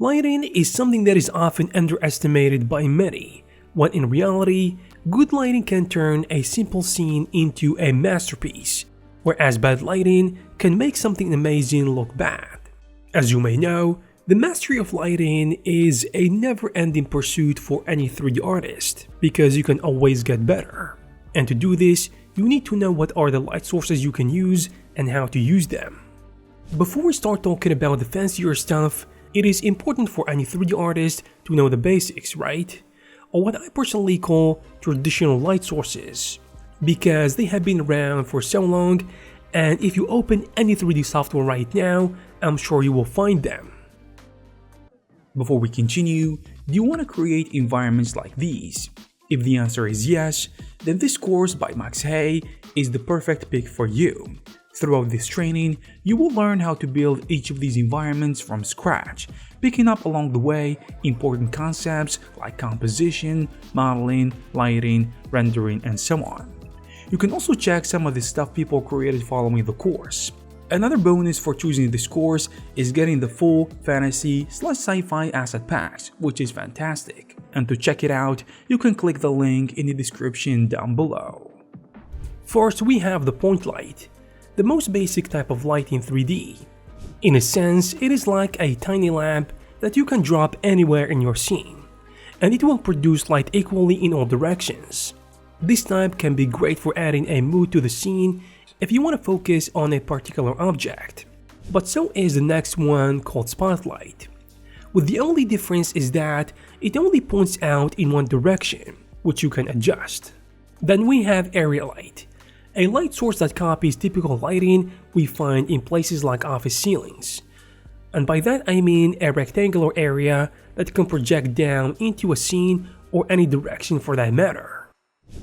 Lighting is something that is often underestimated by many, when in reality, good lighting can turn a simple scene into a masterpiece, whereas bad lighting can make something amazing look bad. As you may know, the mastery of lighting is a never-ending pursuit for any 3D artist, because you can always get better. And to do this, you need to know what are the light sources you can use and how to use them. Before we start talking about the fancier stuff, it is important for any 3D artist to know the basics, right? Or what I personally call traditional light sources, because they have been around for so long, and if you open any 3D software right now, I'm sure you will find them. Before we continue, do you want to create environments like these? If the answer is yes, then this course by Max Hay is the perfect pick for you. Throughout this training, you will learn how to build each of these environments from scratch, picking up along the way important concepts like composition, modeling, lighting, rendering, and so on. You can also check some of the stuff people created following the course. Another bonus for choosing this course is getting the full fantasy/sci-fi asset packs, which is fantastic. And to check it out, you can click the link in the description down below. First, we have the point light, the most basic type of light in 3D. In a sense, it is like a tiny lamp that you can drop anywhere in your scene, and it will produce light equally in all directions. This type can be great for adding a mood to the scene if you want to focus on a particular object. But so is the next one called spotlight, with the only difference is that it only points out in one direction, which you can adjust. Then we have area light, a light source that copies typical lighting we find in places like office ceilings. And by that I mean a rectangular area that can project down into a scene or any direction for that matter.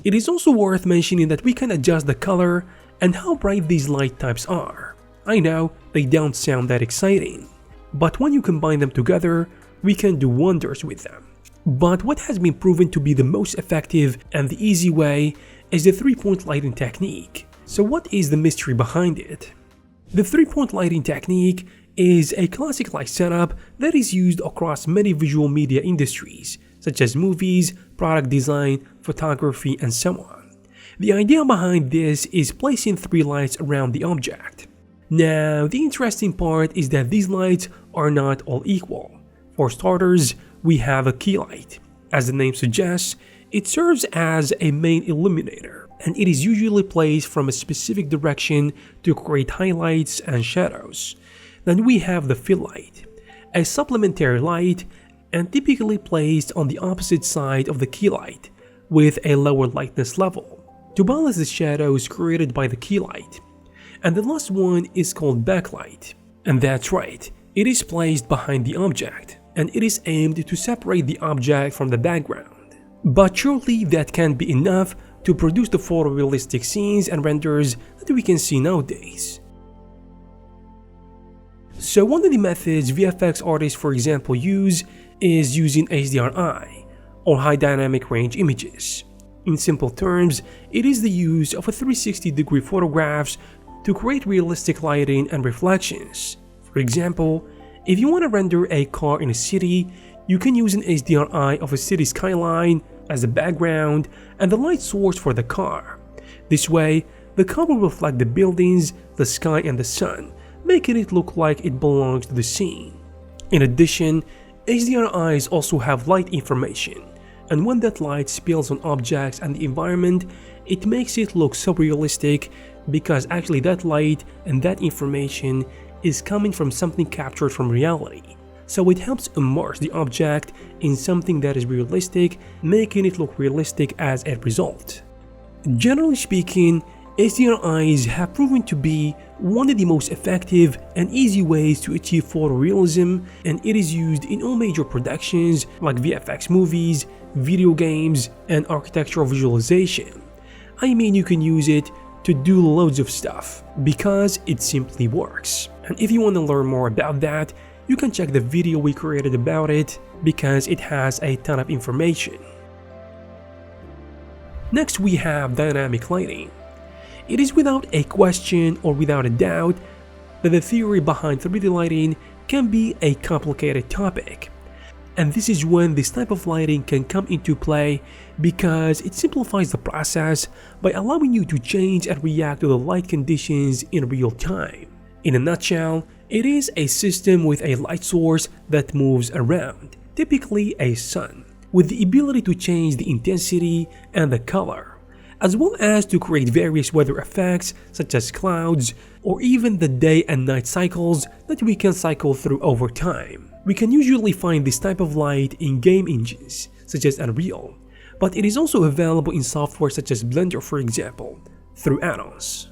It is also worth mentioning that we can adjust the color and how bright these light types are. I know they don't sound that exciting, but when you combine them together, we can do wonders with them. But what has been proven to be the most effective and the easy way is the 3-point lighting technique. So what is the mystery behind it? The 3-point lighting technique is a classic light setup that is used across many visual media industries, such as movies, product design, photography, and so on. The idea behind this is placing 3 lights around the object. Now, the interesting part is that these lights are not all equal. For starters, we have a key light. As the name suggests, it serves as a main illuminator, and it is usually placed from a specific direction to create highlights and shadows. Then we have the fill light, a supplementary light, and typically placed on the opposite side of the key light, with a lower lightness level, to balance the shadows created by the key light. And the last one is called backlight. And that's right, it is placed behind the object, and it is aimed to separate the object from the background. But surely that can't be enough to produce the photorealistic scenes and renders that we can see nowadays. So one of the methods VFX artists for example use is using HDRI, or high dynamic range images. In simple terms, it is the use of a 360-degree photographs to create realistic lighting and reflections. For example, if you want to render a car in a city, you can use an HDRI of a city skyline as a background and the light source for the car. This way, the car will reflect the buildings, the sky, and the sun, making it look like it belongs to the scene. In addition, HDRIs also have light information, and when that light spills on objects and the environment, it makes it look so realistic because actually that light and that information is coming from something captured from reality. So it helps immerse the object in something that is realistic, making it look realistic as a result. Generally speaking, HDRIs have proven to be one of the most effective and easy ways to achieve photorealism, and it is used in all major productions like VFX movies, video games, and architectural visualization. I mean, you can use it to do loads of stuff because it simply works. And if you want to learn more about that, you can check the video we created about it because it has a ton of information. Next we have dynamic lighting. It is without a question or without a doubt that the theory behind 3D lighting can be a complicated topic. And this is when this type of lighting can come into play because it simplifies the process by allowing you to change and react to the light conditions in real time. In a nutshell, it is a system with a light source that moves around, typically a sun, with the ability to change the intensity and the color, as well as to create various weather effects such as clouds or even the day and night cycles that we can cycle through over time. We can usually find this type of light in game engines such as Unreal, but it is also available in software such as Blender, for example, through add-ons.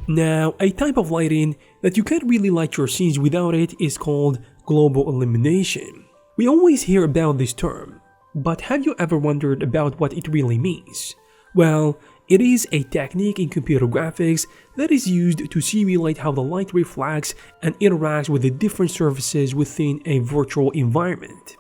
Now, a type of lighting that you can't really light your scenes without it is called global illumination. We always hear about this term, but have you ever wondered about what it really means? Well, it is a technique in computer graphics that is used to simulate how the light reflects and interacts with the different surfaces within a virtual environment.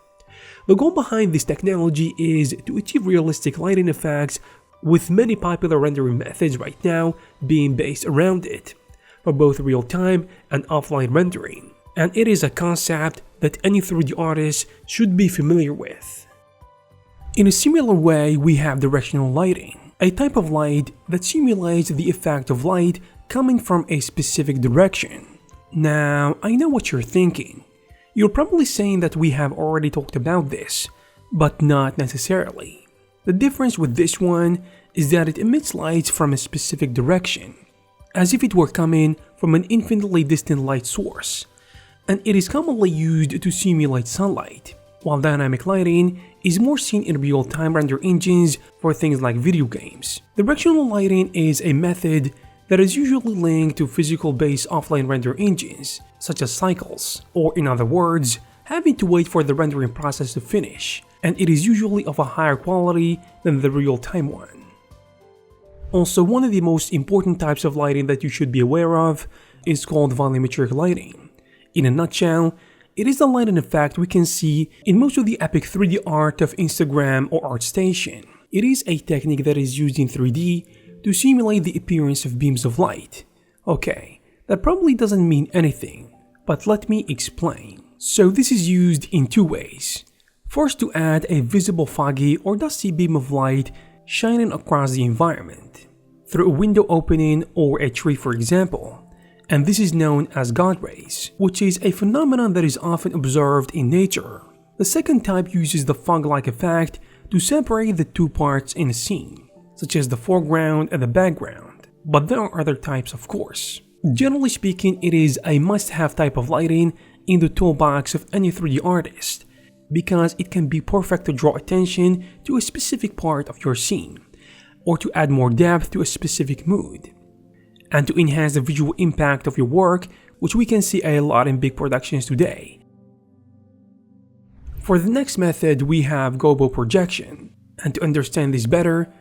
The goal behind this technology is to achieve realistic lighting effects, with many popular rendering methods right now being based around it, for both real-time and offline rendering, and it is a concept that any 3D artist should be familiar with. In a similar way, we have directional lighting, a type of light that simulates the effect of light coming from a specific direction. Now, I know what you're thinking. You're probably saying that we have already talked about this, but not necessarily. The difference with this one is that it emits lights from a specific direction, as if it were coming from an infinitely distant light source, and it is commonly used to simulate sunlight, while dynamic lighting is more seen in real-time render engines for things like video games. Directional lighting is a method that is usually linked to physical-based offline render engines, such as cycles, or in other words, having to wait for the rendering process to finish, and it is usually of a higher quality than the real-time one. Also, one of the most important types of lighting that you should be aware of is called volumetric lighting. In a nutshell, it is the lighting effect we can see in most of the epic 3D art of Instagram or ArtStation. It is a technique that is used in 3D to simulate the appearance of beams of light. Okay, that probably doesn't mean anything, but let me explain. So this is used in two ways. First, to add a visible foggy or dusty beam of light shining across the environment, through a window opening or a tree, for example. And this is known as God rays, which is a phenomenon that is often observed in nature. The second type uses the fog-like effect to separate the two parts in a scene, such as the foreground and the background. But there are other types, of course. Generally speaking, it is a must-have type of lighting in the toolbox of any 3D artist, because it can be perfect to draw attention to a specific part of your scene, or to add more depth to a specific mood, and to enhance the visual impact of your work, which we can see a lot in big productions today. For the next method, we have global projection, and to understand this better,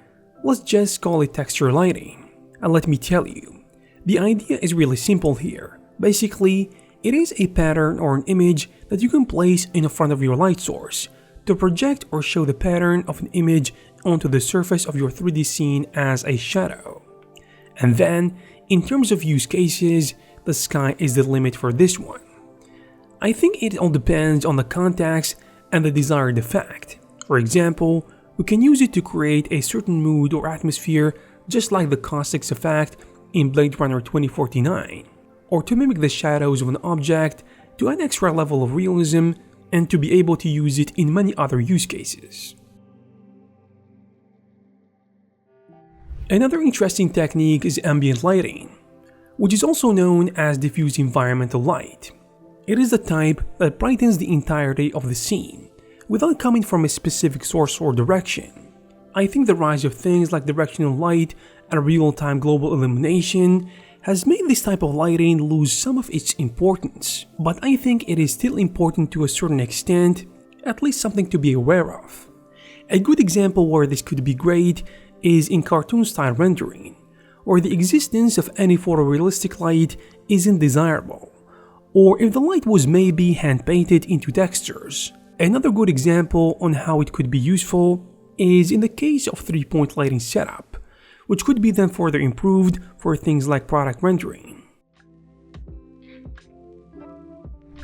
let's just call it texture lighting. And let me tell you, the idea is really simple here. Basically, it is a pattern or an image that you can place in front of your light source to project or show the pattern of an image onto the surface of your 3D scene as a shadow. And then, in terms of use cases, the sky is the limit for this one. I think it all depends on the context and the desired effect. For example, we can use it to create a certain mood or atmosphere, just like the caustics effect in Blade Runner 2049, or to mimic the shadows of an object to add extra level of realism and to be able to use it in many other use cases. Another interesting technique is ambient lighting, which is also known as diffuse environmental light. It is the type that brightens the entirety of the scene, without coming from a specific source or direction. I think the rise of things like directional light and real-time global illumination has made this type of lighting lose some of its importance, but I think it is still important to a certain extent, at least something to be aware of. A good example where this could be great is in cartoon-style rendering, where the existence of any photorealistic light isn't desirable, or if the light was maybe hand-painted into textures. Another good example on how it could be useful is in the case of 3-point lighting setup, which could be then further improved for things like product rendering.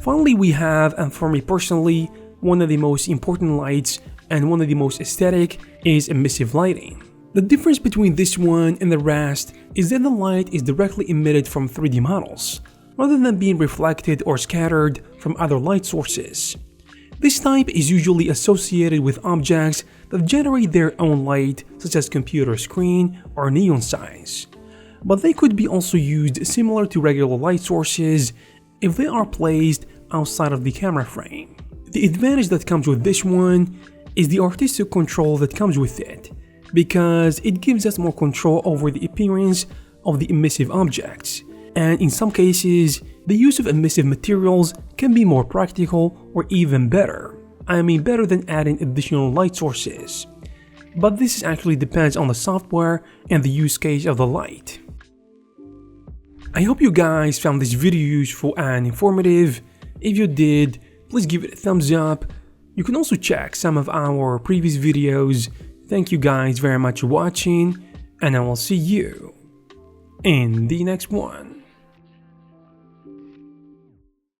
Finally, we have, and for me personally, one of the most important lights and one of the most aesthetic is emissive lighting. The difference between this one and the rest is that the light is directly emitted from 3D models, rather than being reflected or scattered from other light sources. This type is usually associated with objects that generate their own light, such as computer screen or neon signs. But they could be also used similar to regular light sources if they are placed outside of the camera frame. The advantage that comes with this one is the artistic control that comes with it, because it gives us more control over the appearance of the emissive objects, and in some cases, the use of emissive materials can be more practical or even better. I mean better than adding additional light sources. But this actually depends on the software and the use case of the light. I hope you guys found this video useful and informative. If you did, please give it a thumbs up. You can also check some of our previous videos. Thank you guys very much for watching, and I will see you in the next one.